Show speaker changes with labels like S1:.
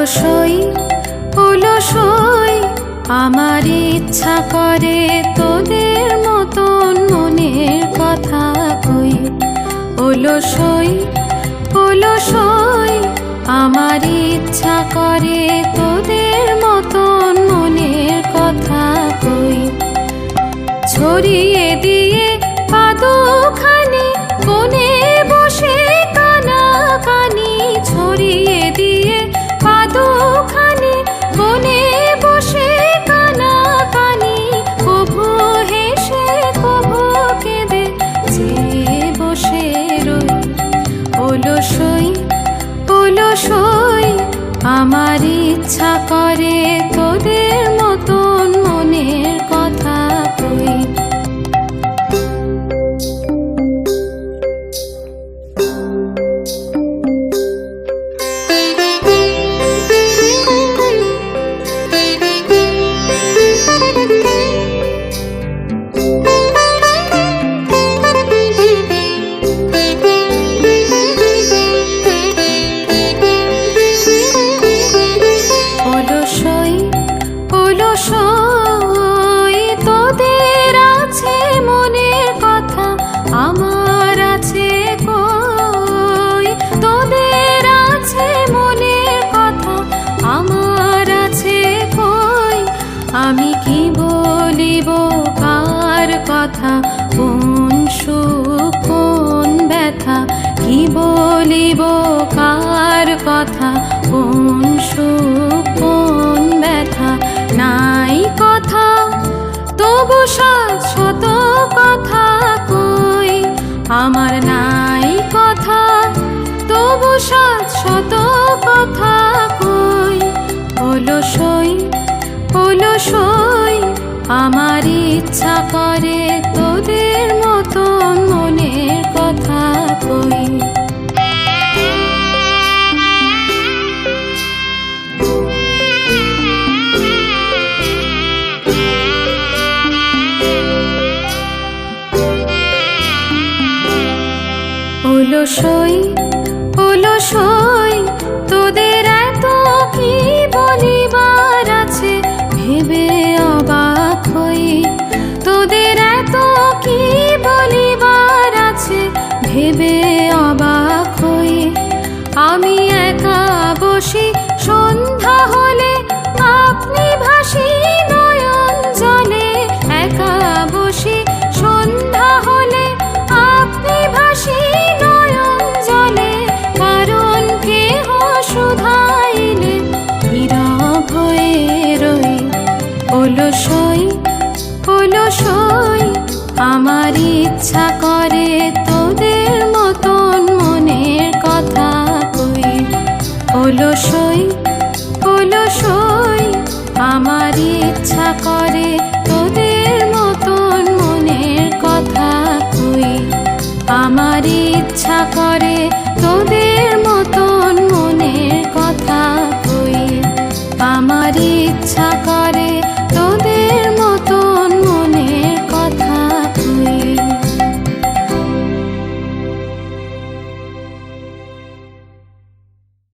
S1: অলসই অলসই আমার ইচ্ছা করে তোদের মতন মনের কথা কই। অলসই অলসই আমার ইচ্ছা করে তোদের মতন মনের কথা কই। ছড়িয়ে দিয়ে পাদুখানি কোণে বসে কানাকানি, ছড়িয়ে দিয়ে পাদুখানি কোণে বসে কানাকানি, কভু হেসে কভু কেঁদে যে বসে রই। অলসই অলসই আমার ইচ্ছা করে তোদের মতন মনের কথা কই। অলসই অলসই তোদের আছে মনের কথা, আমার আছে কই। তোদের আছে মনের কথা, আমার আছে কই। আমি কি বলিব কার কথা, কোন সুখ কোন ব্যথা, কি বলিব কার কথা, কোন সুখ কোন ব্যথা। নাই কথা তবু শত কথা কই, আমার নাই কথা তবু শত কথা কই। অলসই অলসই আমার ইচ্ছা করে তোদের মতন মনের কথা কই। অলসই অলসই তোদের এত কি বলিবার আছে, ভেবে অবাক হই। তোদের এত কি বলিবার আছে, ভেবে অবাক হই। আমি একা বসি সন্ধ্যা হলে, আপনি ভাসি নয়ন জলে। একা বসি সন্ধ্যা হলে, আপনি ভাসি নয়ন জলে। কারণ কেহ শুধাইলে নীরব হয়ে রই। অলসই অলসই আমার ইচ্ছা করে তোদের মতন মনের কথা কই। অলসই অলসই আমার ইচ্ছা করে তোদের মতন মনের কথা কই। আমার ইচ্ছা করে তোদের